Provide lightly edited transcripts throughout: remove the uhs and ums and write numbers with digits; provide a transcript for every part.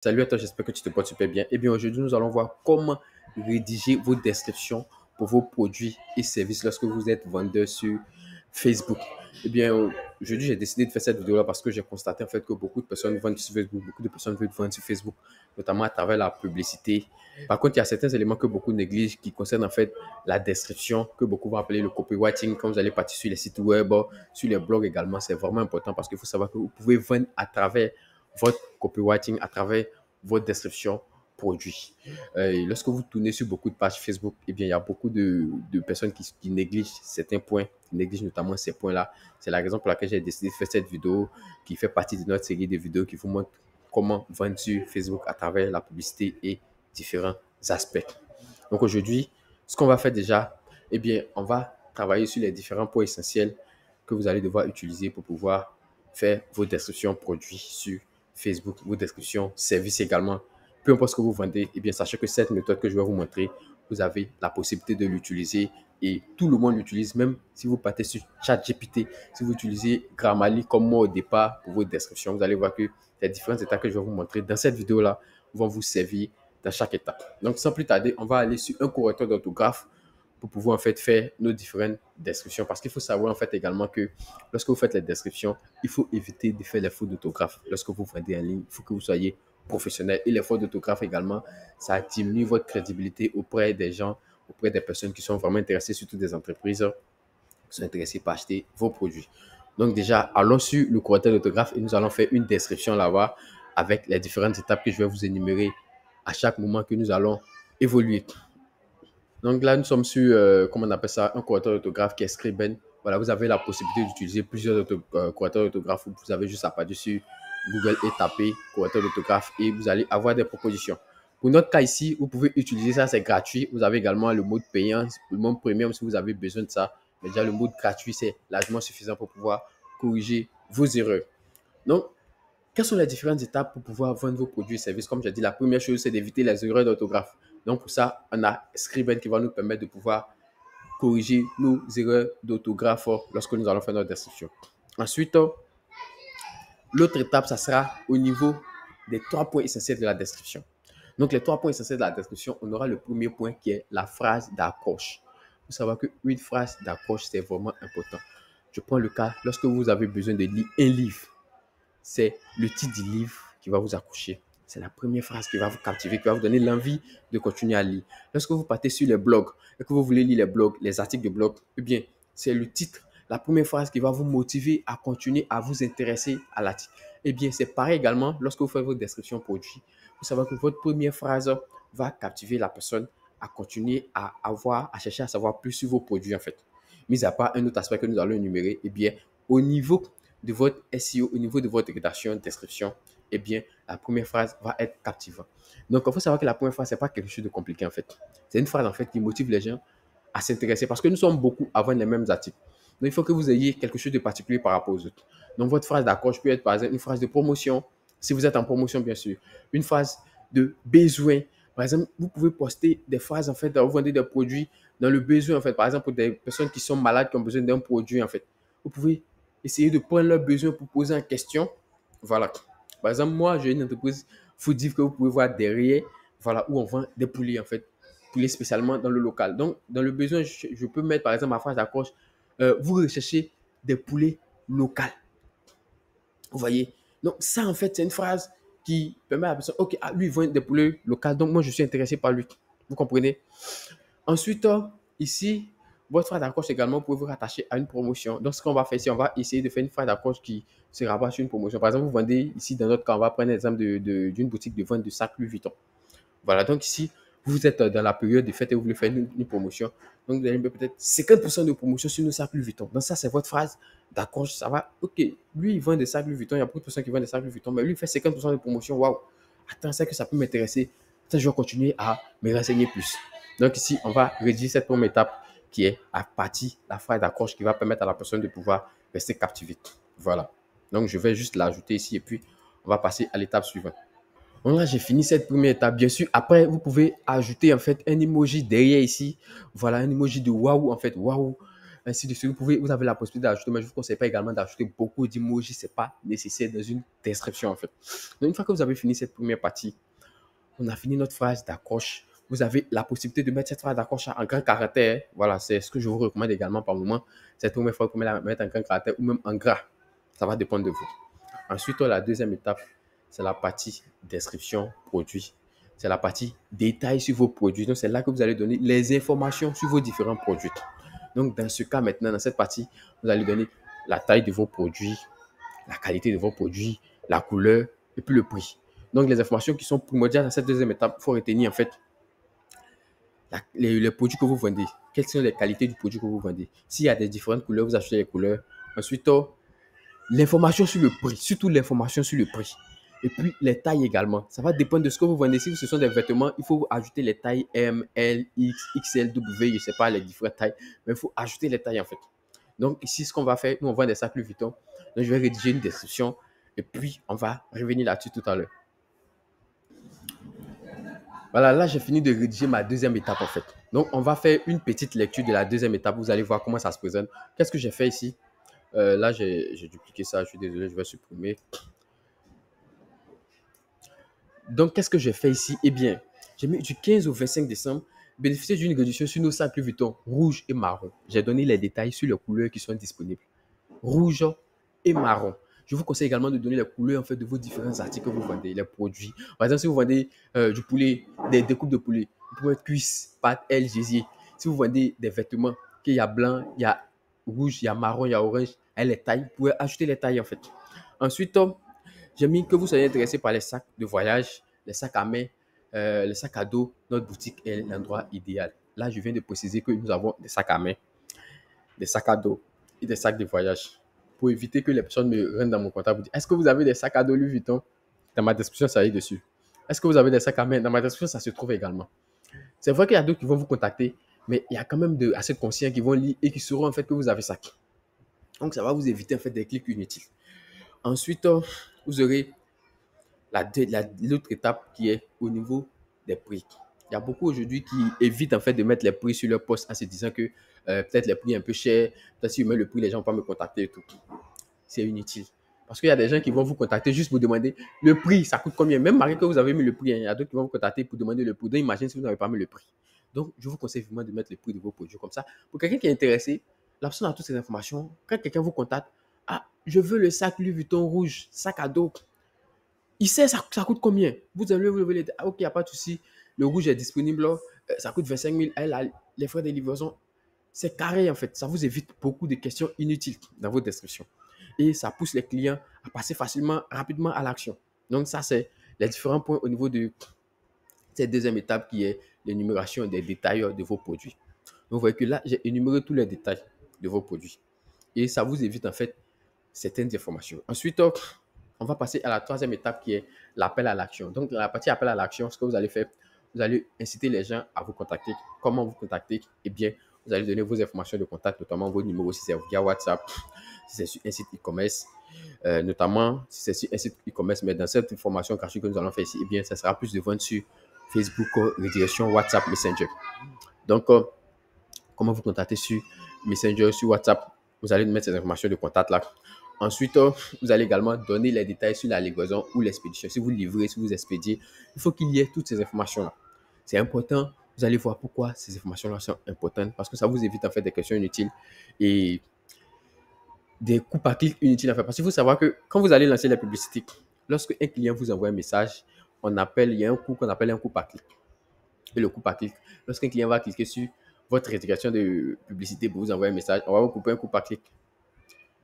Salut à toi, j'espère que tu te portes super bien. Eh bien, aujourd'hui, nous allons voir comment rédiger vos descriptions pour vos produits et services lorsque vous êtes vendeur sur Facebook. Eh bien, aujourd'hui, j'ai décidé de faire cette vidéo-là parce que j'ai constaté en fait que beaucoup de personnes vendent sur Facebook, beaucoup de personnes veulent vendre sur Facebook, notamment à travers la publicité. Par contre, il y a certains éléments que beaucoup négligent qui concernent en fait la description, que beaucoup vont appeler le copywriting. Quand vous allez partir sur les sites web, sur les blogs également, c'est vraiment important parce qu'il faut savoir que vous pouvez vendre à travers votre copywriting, à travers votre description produit. Et lorsque vous tournez sur beaucoup de pages Facebook, eh bien, il y a beaucoup de personnes qui négligent certains points, qui négligent notamment ces points-là. C'est la raison pour laquelle j'ai décidé de faire cette vidéo qui fait partie de notre série de vidéos qui vous montre comment vendre sur Facebook à travers la publicité et différents aspects. Donc aujourd'hui, ce qu'on va faire déjà, eh bien, on va travailler sur les différents points essentiels que vous allez devoir utiliser pour pouvoir faire vos descriptions produits sur Facebook, vos descriptions services également. Peu importe ce que vous vendez, eh bien, sachez que cette méthode que je vais vous montrer, vous avez la possibilité de l'utiliser et tout le monde l'utilise, même si vous partez sur ChatGPT, si vous utilisez Grammarly comme moi au départ pour vos descriptions, vous allez voir que les différentes étapes que je vais vous montrer dans cette vidéo-là vont vous servir dans chaque étape. Donc, sans plus tarder, on va aller sur un correcteur d'orthographe pour pouvoir en fait faire nos différentes descriptions. Parce qu'il faut savoir en fait également que lorsque vous faites les descriptions, il faut éviter de faire les fautes d'orthographe. Lorsque vous vendez en ligne, il faut que vous soyez professionnel. Et les fautes d'orthographe également, ça diminue votre crédibilité auprès des gens, auprès des personnes qui sont vraiment intéressées, surtout des entreprises qui sont intéressées par acheter vos produits. Donc déjà, allons sur le correcteur d'orthographe et nous allons faire une description là-bas avec les différentes étapes que je vais vous énumérer à chaque moment que nous allons évoluer. Donc là, nous sommes sur, comment on appelle ça, un correcteur d'orthographe qui est Scriben. Voilà, vous avez la possibilité d'utiliser plusieurs correcteurs d'orthographe. Vous avez juste à partir sur Google et taper correcteur d'orthographe et vous allez avoir des propositions. Pour notre cas ici, vous pouvez utiliser ça, c'est gratuit. Vous avez également le mode payant, le mode premium si vous avez besoin de ça. Mais déjà, le mode gratuit, c'est largement suffisant pour pouvoir corriger vos erreurs. Donc, quelles sont les différentes étapes pour pouvoir vendre vos produits et services? Comme j'ai dit, la première chose, c'est d'éviter les erreurs d'orthographe. Donc, pour ça, on a Scriben qui va nous permettre de pouvoir corriger nos erreurs d'orthographe lorsque nous allons faire notre description. Ensuite, l'autre étape, ça sera au niveau des 3 points essentiels de la description. Donc, les 3 points essentiels de la description, on aura le premier point qui est la phrase d'accroche. Vous savez qu'une phrase d'accroche, c'est vraiment important. Je prends le cas, lorsque vous avez besoin de lire un livre, c'est le titre du livre qui va vous accrocher. C'est la première phrase qui va vous captiver, qui va vous donner l'envie de continuer à lire. Lorsque vous partez sur les blogs et que vous voulez lire les blogs, les articles de blog, eh bien, c'est le titre, la première phrase qui va vous motiver à continuer à vous intéresser à l'article. Eh bien, c'est pareil également lorsque vous faites votre description produit. Vous savez que votre première phrase va captiver la personne à continuer à chercher à savoir plus sur vos produits en fait. Mis à part un autre aspect que nous allons énumérer, eh bien, au niveau de votre SEO, au niveau de votre rédaction, description, eh bien, la première phrase va être captivante. Donc, il faut savoir que la première phrase, ce n'est pas quelque chose de compliqué, en fait. C'est une phrase, en fait, qui motive les gens à s'intéresser parce que nous sommes beaucoup à vendre les mêmes articles. Donc, il faut que vous ayez quelque chose de particulier par rapport aux autres. Donc, votre phrase d'accroche peut être, par exemple, une phrase de promotion, si vous êtes en promotion, bien sûr. Une phrase de besoin. Par exemple, vous pouvez poster des phrases, en fait, vous vendez des produits dans le besoin, en fait. Par exemple, pour des personnes qui sont malades, qui ont besoin d'un produit, en fait. Vous pouvez essayer de prendre leurs besoins pour poser en question. Voilà. Par exemple, moi, j'ai une entreprise foodive que vous pouvez voir derrière, voilà, où on vend des poulets, en fait. Poulets spécialement dans le local. Donc, dans le besoin, je peux mettre, par exemple, ma phrase d'accroche, vous recherchez des poulets locaux. Vous voyez? Donc, ça, en fait, c'est une phrase qui permet à la personne, OK, lui, il vend des poulets locaux, donc moi, je suis intéressé par lui. Vous comprenez? Ensuite, ici, votre phrase d'accroche également, vous pouvez vous rattacher à une promotion. Donc, ce qu'on va faire ici, on va essayer de faire une phrase d'accroche qui se rabat sur une promotion. Par exemple, vous vendez ici, dans notre cas, on va prendre l'exemple d'une boutique de vente de sacs Louis Vuitton. Voilà, donc ici, vous êtes dans la période de fête et vous voulez faire une promotion. Donc, vous allez peut-être 50% de promotion sur nos sacs Louis Vuitton. Donc, ça, c'est votre phrase d'accroche. Ça va, OK, lui, il vend des sacs Louis Vuitton. Il y a beaucoup de personnes qui vendent des sacs Louis Vuitton, mais lui, il fait 50% de promotion. Waouh! Attends, c'est que ça peut m'intéresser. Ça, je vais continuer à me renseigner plus. Donc ici, on va rédiger cette première étape qui est à partir la phrase d'accroche qui va permettre à la personne de pouvoir rester captivée. Voilà. Donc je vais juste l'ajouter ici et puis on va passer à l'étape suivante. Donc là, j'ai fini cette première étape. Bien sûr, après, vous pouvez ajouter en fait un emoji derrière ici. Voilà, un emoji de waouh en fait. Waouh. ainsi de suite. Vous avez la possibilité d'ajouter, mais je ne vous conseille pas également d'ajouter beaucoup d'emojis. Ce n'est pas nécessaire dans une description en fait. Donc, une fois que vous avez fini cette première partie, on a fini notre phrase d'accroche. Vous avez la possibilité de mettre cette phrase d'accroche en grand caractère. Voilà, c'est ce que je vous recommande également par moment. C'est la première fois que vous la mettre en grand caractère ou même en gras. Ça va dépendre de vous. Ensuite, la deuxième étape, c'est la partie description produit. C'est la partie détail sur vos produits. Donc, c'est là que vous allez donner les informations sur vos différents produits. Donc, dans ce cas, maintenant, dans cette partie, vous allez donner la taille de vos produits, la qualité de vos produits, la couleur et puis le prix. Donc, les informations qui sont primordiales dans cette deuxième étape, il faut retenir en fait les produits que vous vendez. Quelles sont les qualités du produit que vous vendez? S'il y a des différentes couleurs, vous achetez les couleurs. Ensuite, l'information sur le prix, surtout l'information sur le prix. Et puis, les tailles également. Ça va dépendre de ce que vous vendez. Si ce sont des vêtements, il faut ajouter les tailles M, L, X, XL, W, je ne sais pas, les différentes tailles. Mais il faut ajouter les tailles en fait. Donc, ici, ce qu'on va faire, nous, on vend des sacs Louis Vuitton. Donc, je vais rédiger une description et puis on va revenir là-dessus tout à l'heure. Voilà, là, j'ai fini de rédiger ma deuxième étape en fait. Donc, on va faire une petite lecture de la deuxième étape. Vous allez voir comment ça se présente. Qu'est-ce que j'ai fait ici? Là, j'ai dupliqué ça. Je suis désolé, je vais supprimer. Donc, qu'est-ce que j'ai fait ici? Eh bien, j'ai mis du 15 au 25 décembre, bénéficier d'une réduction sur nos sacs Louis Vuitton rouge et marron. J'ai donné les détails sur les couleurs qui sont disponibles. Rouge et marron. Je vous conseille également de donner les couleurs en fait, de vos différents articles que vous vendez, les produits. Par exemple, si vous vendez du poulet, des découpes de poulet, vous pouvez mettre cuisse, pâte, aile, gésier. Si vous vendez des vêtements, qu'il y a blanc, il y a rouge, il y a marron, il y a orange, et les tailles, vous pouvez ajouter les tailles en fait. Ensuite, j'ai mis que vous soyez intéressé par les sacs de voyage, les sacs à main, les sacs à dos. Notre boutique est l'endroit idéal. Là, je viens de préciser que nous avons des sacs à main, des sacs à dos et des sacs de voyage. Pour éviter que les personnes me rentrent dans mon comptable pour dire est-ce que vous avez des sacs à dos Louis Vuitton? Dans ma description, ça y est dessus. Est-ce que vous avez des sacs à main? Dans ma description, ça se trouve également. C'est vrai qu'il y a d'autres qui vont vous contacter, mais il y a quand même assez de conscients qui vont lire et qui sauront en fait que vous avez ça. Donc, ça va vous éviter en fait des clics inutiles. Ensuite, vous aurez l'autre étape qui est au niveau des prix. Il y a beaucoup aujourd'hui qui évitent en fait de mettre les prix sur leur poste en se disant que peut-être les prix un peu chers, peut-être si je mets le prix, les gens vont pas me contacter et tout. C'est inutile. Parce qu'il y a des gens qui vont vous contacter juste pour demander le prix, ça coûte combien. Même malgré que vous avez mis le prix, il y a d'autres qui vont vous contacter pour demander le prix. Donc, imagine si vous n'avez pas mis le prix. Donc, je vous conseille vraiment de mettre le prix de vos produits comme ça. Pour quelqu'un qui est intéressé, la personne a toutes ces informations. Quand quelqu'un vous contacte, ah, je veux le sac Louis Vuitton rouge, sac à dos. Il sait ça coûte combien. Vous allez vous dire, ah, ok, il n'y a pas de souci. Le rouge est disponible, ça coûte 25 000. Les frais de livraison, c'est carré en fait. Ça vous évite beaucoup de questions inutiles dans vos descriptions. Et ça pousse les clients à passer facilement, rapidement à l'action. Donc ça, c'est les différents points au niveau de cette deuxième étape qui est l'énumération des détails de vos produits. Donc vous voyez que là, j'ai énuméré tous les détails de vos produits. Et ça vous évite en fait certaines informations. Ensuite, on va passer à la troisième étape qui est l'appel à l'action. Donc, dans la partie appel à l'action, ce que vous allez faire, vous allez inciter les gens à vous contacter. Comment vous contacter? Eh bien, vous allez donner vos informations de contact, notamment vos numéros si c'est via WhatsApp, si c'est sur un site e-commerce, notamment si c'est sur un site e-commerce. Mais dans cette formation gratuite que nous allons faire ici, eh bien, ça sera plus de vente sur Facebook, redirection WhatsApp, Messenger. Donc, comment vous contacter sur Messenger, sur WhatsApp? Vous allez mettre ces informations de contact là. Ensuite, vous allez également donner les détails sur la livraison ou l'expédition. Si vous livrez, si vous expédiez, il faut qu'il y ait toutes ces informations-là. C'est important. Vous allez voir pourquoi ces informations-là sont importantes parce que ça vous évite en fait des questions inutiles et des coûts par clic inutiles à faire. Parce qu'il faut savoir que quand vous allez lancer la publicité, lorsque un client vous envoie un message, il y a un coût qu'on appelle un coût par clic. Et le coût par clic, lorsqu'un client va cliquer sur votre rédaction de publicité pour vous envoyer un message, on va vous couper un coût par clic.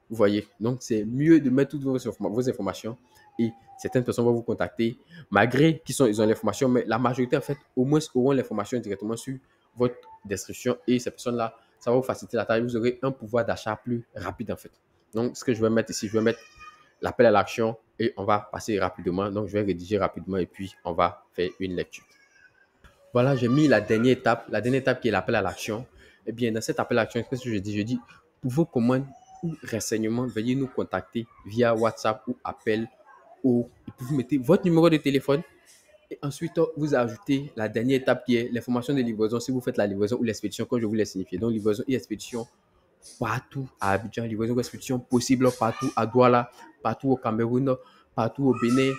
Vous voyez, donc c'est mieux de mettre toutes vos informations et certaines personnes vont vous contacter malgré ils ont l'information, mais la majorité en fait au moins auront l'information directement sur votre description et ces personnes-là, ça va vous faciliter la tâche. Vous aurez un pouvoir d'achat plus rapide en fait. Donc ce que je vais mettre ici, je vais mettre l'appel à l'action et on va passer rapidement. Donc je vais rédiger rapidement et puis on va faire une lecture. Voilà, j'ai mis la dernière étape qui est l'appel à l'action. Eh bien, dans cet appel à l'action, qu'est-ce que je dis? Je dis, pour vos commandes ou renseignements, veuillez nous contacter via WhatsApp ou appel ou vous mettez votre numéro de téléphone et ensuite vous ajoutez la dernière étape qui est l'information de livraison si vous faites la livraison ou l'expédition comme je vous l'ai signifié. Donc, livraison et expédition partout à Abidjan, livraison restriction possible partout à Douala, partout au Cameroun, partout au Bénin,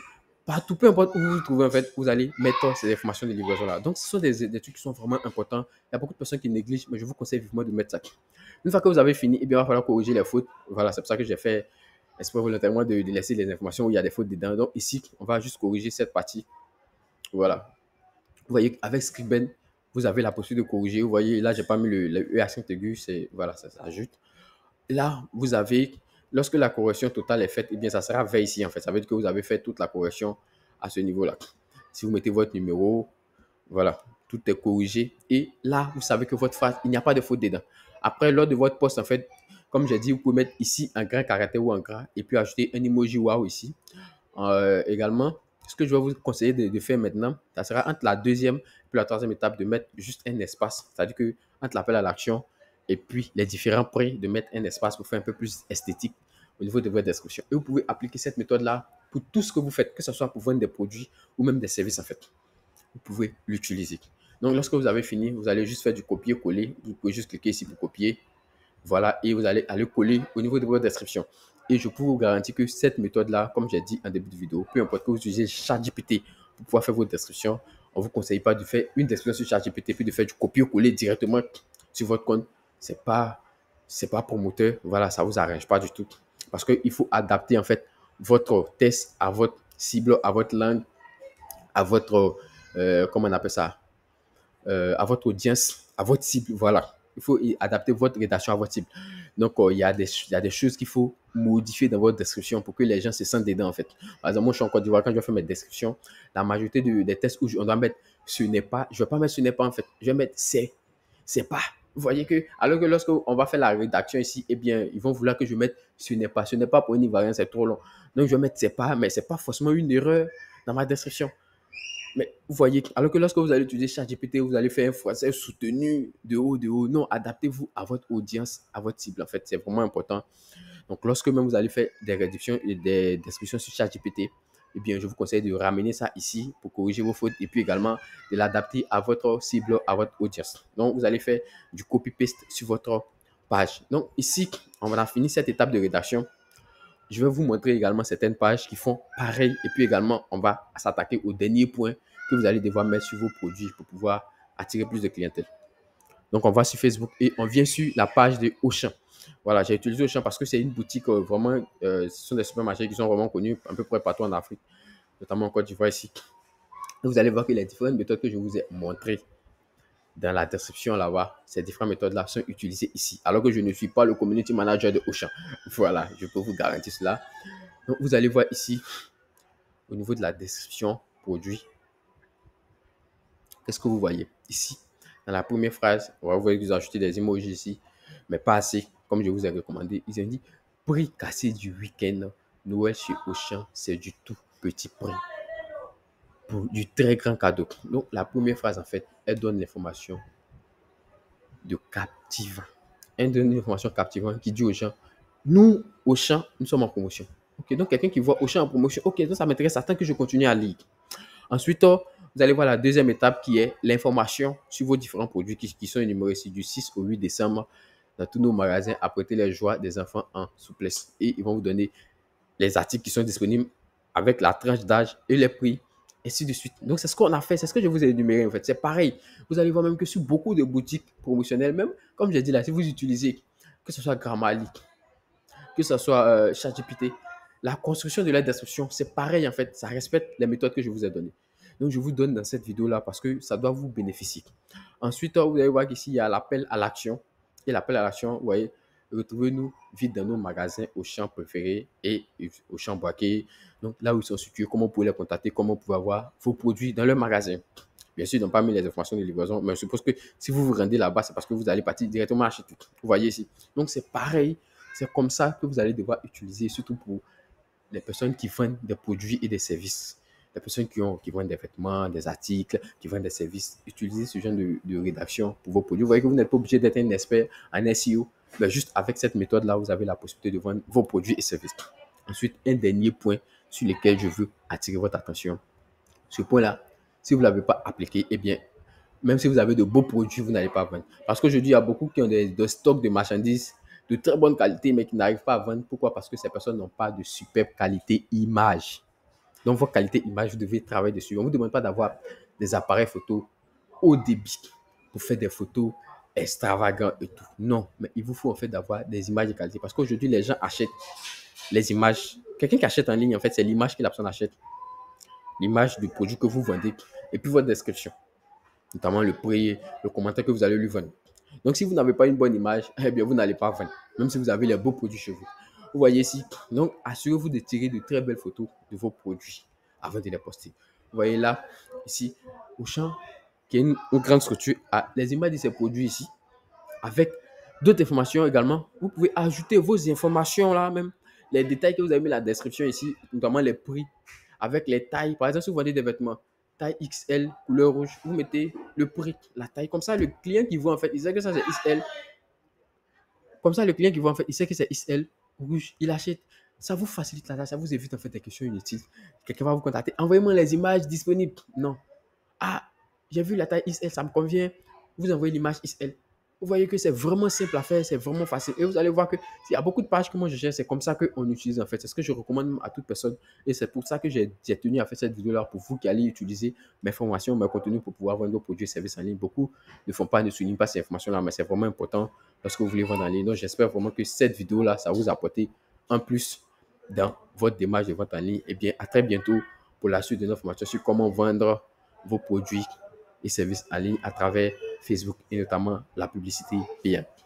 partout, peu importe où vous vous trouvez, en fait, vous allez mettre ces informations de livraison-là. Donc, ce sont des trucs qui sont vraiment importants. Il y a beaucoup de personnes qui négligent, mais je vous conseille vivement de mettre ça. Une fois que vous avez fini, eh bien, il va falloir corriger les fautes. Voilà, c'est pour ça que j'ai fait exprès volontairement de laisser les informations où il y a des fautes dedans. Donc, ici, on va juste corriger cette partie. Voilà. Vous voyez, avec Scriben, vous avez la possibilité de corriger. Vous voyez, là, j'ai pas mis le E accent aigu, c'est, voilà, ça s'ajoute. Là, vous avez, lorsque la correction totale est faite, eh bien, ça sera V ici, en fait. Ça veut dire que vous avez fait toute la correction à ce niveau-là. Si vous mettez votre numéro, voilà, tout est corrigé. Et là, vous savez que votre phrase, il n'y a pas de faute dedans. Après, lors de votre poste, en fait, comme j'ai dit, vous pouvez mettre ici un grand caractère ou un gras et puis ajouter un emoji wow ici. Également, ce que je vais vous conseiller de faire maintenant, ça sera entre la deuxième et la troisième étape de mettre juste un espace. C'est-à-dire que entre l'appel à l'action et puis les différents prix, de mettre un espace pour faire un peu plus esthétique au niveau de votre description. Et vous pouvez appliquer cette méthode-là pour tout ce que vous faites, que ce soit pour vendre des produits ou même des services en fait. Vous pouvez l'utiliser. Donc, lorsque vous avez fini, vous allez juste faire du copier-coller. Vous pouvez juste cliquer ici pour copier. Voilà, et vous allez aller coller au niveau de votre description. Et je peux vous garantir que cette méthode-là, comme j'ai dit en début de vidéo, peu importe que vous utilisez ChatGPT pour pouvoir faire votre description, on ne vous conseille pas de faire une description sur ChatGPT puis de faire du copier-coller directement sur votre compte. C'est pas promoteur. Voilà, ça ne vous arrange pas du tout. Parce qu'il faut adapter en fait votre test à votre cible, à votre langue, à votre, comment on appelle ça, à votre audience, à votre cible. Voilà. Il faut adapter votre rédaction à votre cible. Donc, il y a des choses qu'il faut modifier dans votre description pour que les gens se sentent dedans, en fait. Par exemple, moi, je suis en Côte d'Ivoire, quand je vais faire mes descriptions, la majorité des tests où on doit mettre ce n'est pas, je ne vais pas mettre ce n'est pas, en fait. Je vais mettre c'est pas. Vous voyez que, alors que lorsqu'on va faire la rédaction ici, eh bien, ils vont vouloir que je mette ce n'est pas. Ce n'est pas pour une Ivoirien, c'est trop long. Donc, je vais mettre c'est pas, mais c'est pas forcément une erreur dans ma description. Mais vous voyez, alors que lorsque vous allez utiliser ChatGPT, vous allez faire un français soutenu de haut, de haut. Non, adaptez-vous à votre audience, à votre cible. En fait, c'est vraiment important. Donc, lorsque même vous allez faire des réductions et des descriptions sur ChatGPT, eh bien, je vous conseille de ramener ça ici pour corriger vos fautes et puis également de l'adapter à votre cible, à votre audience. Donc, vous allez faire du copy-paste sur votre page. Donc, ici, on a fini cette étape de rédaction. Je vais vous montrer également certaines pages qui font pareil. Et puis également, on va s'attaquer au dernier point que vous allez devoir mettre sur vos produits pour pouvoir attirer plus de clientèle. Donc, on va sur Facebook et on vient sur la page de Auchan. Voilà, j'ai utilisé Auchan parce que c'est une boutique vraiment, ce sont des supermarchés qui sont vraiment connus un peu près partout en Afrique, notamment en Côte d'Ivoire ici. Et vous allez voir que les différentes méthodes que je vous ai montrées dans la description là-bas, ces différentes méthodes-là sont utilisées ici. Alors que je ne suis pas le community manager de Auchan. Voilà, je peux vous garantir cela. Donc, vous allez voir ici, au niveau de la description produit, qu'est-ce que vous voyez ici? Dans la première phrase, vous voyez que vous ajoutez des emojis ici, mais pas assez, comme je vous ai recommandé. Ils ont dit, prix cassé du week-end, Noël chez Auchan, c'est du tout petit prix pour du très grand cadeau. Donc, la première phrase, en fait, elle donne l'information de captivant. Elle donne une information captivante qui dit aux gens, nous, Auchan, nous sommes en promotion. Ok, donc quelqu'un qui voit Auchan en promotion, ok, donc ça m'intéresse, attends que je continue à lire. Ensuite, vous allez voir la deuxième étape qui est l'information sur vos différents produits qui sont énumérés ici du 6 au 8 décembre dans tous nos magasins. Apprêtez les joies des enfants en souplesse. Et ils vont vous donner les articles qui sont disponibles avec la tranche d'âge et les prix, ainsi de suite. Donc, c'est ce qu'on a fait, c'est ce que je vous ai énuméré en fait. C'est pareil. Vous allez voir même que sur beaucoup de boutiques promotionnelles, même comme j'ai dit là, si vous utilisez, que ce soit Grammarly, que ce soit ChatGPT, la construction de la description, c'est pareil en fait. Ça respecte les méthodes que je vous ai données. Donc, je vous donne dans cette vidéo-là parce que ça doit vous bénéficier. Ensuite, vous allez voir qu'ici, il y a l'appel à l'action. Et l'appel à l'action, vous voyez, retrouvez-nous vite dans nos magasins Auchan préférés et Auchan Boaké. Donc, là où ils sont situés, comment vous pouvez les contacter, comment vous pouvez avoir vos produits dans leur magasin. Bien sûr, ils n'ont pas mis les informations de livraison, mais je suppose que si vous vous rendez là-bas, c'est parce que vous allez partir directement acheter tout. Vous voyez ici. Donc, c'est pareil. C'est comme ça que vous allez devoir utiliser, surtout pour les personnes qui vendent des produits et des services. Les personnes qui vendent des vêtements, des articles, qui vendent des services. Utilisez ce genre de rédaction pour vos produits. Vous voyez que vous n'êtes pas obligé d'être un expert en SEO. Mais juste avec cette méthode-là, vous avez la possibilité de vendre vos produits et services. Ensuite, un dernier point sur lequel je veux attirer votre attention. Ce point-là, si vous ne l'avez pas appliqué, eh bien, même si vous avez de beaux produits, vous n'allez pas vendre. Parce qu'aujourd'hui, il y a beaucoup qui ont des stocks de marchandises de très bonne qualité, mais qui n'arrivent pas à vendre. Pourquoi? Parce que ces personnes n'ont pas de superbe qualité image. Donc, votre qualité image, vous devez travailler dessus. On ne vous demande pas d'avoir des appareils photo haut débit pour faire des photos extravagantes et tout. Non, mais il vous faut en fait d'avoir des images de qualité. Parce qu'aujourd'hui, les gens achètent les images. Quelqu'un qui achète en ligne, en fait, c'est l'image que la personne achète. L'image du produit que vous vendez et puis votre description, notamment le prix, le commentaire que vous allez lui vendre. Donc, si vous n'avez pas une bonne image, eh bien, vous n'allez pas vendre, même si vous avez les beaux produits chez vous. Vous voyez ici, donc, assurez-vous de tirer de très belles photos de vos produits avant de les poster. Vous voyez là, ici, Auchan, qui est une grande structure, a les images de ces produits ici, avec d'autres informations également. Vous pouvez ajouter vos informations là même, les détails que vous avez mis dans la description ici, notamment les prix, avec les tailles. Par exemple, si vous vendez des vêtements, taille XL, couleur rouge, vous mettez le prix, la taille. Comme ça, le client qui voit en fait, il sait que ça c'est XL. Comme ça, le client qui voit en fait, il sait que c'est XL, rouge, il achète. Ça vous facilite la tâche, ça vous évite en fait des questions inutiles. Quelqu'un va vous contacter. Envoyez-moi les images disponibles. Non. Ah, j'ai vu la taille XL, ça me convient. Vous envoyez l'image XL. Vous voyez que c'est vraiment simple à faire, c'est vraiment facile. Et vous allez voir que il y a beaucoup de pages que moi je gère, c'est comme ça qu'on utilise en fait. C'est ce que je recommande à toute personne. Et c'est pour ça que j'ai tenu à faire cette vidéo-là pour vous qui allez utiliser mes formations, mes contenus pour pouvoir vendre vos produits et services en ligne. Beaucoup ne font pas, ne soulignent pas ces informations-là, mais c'est vraiment important lorsque vous voulez vendre en ligne. Donc j'espère vraiment que cette vidéo-là, ça vous a apporté un plus dans votre démarche de vente en ligne. Et bien, à très bientôt pour la suite de nos formations sur comment vendre vos produits et services en ligne à travers Facebook et notamment la publicité payante.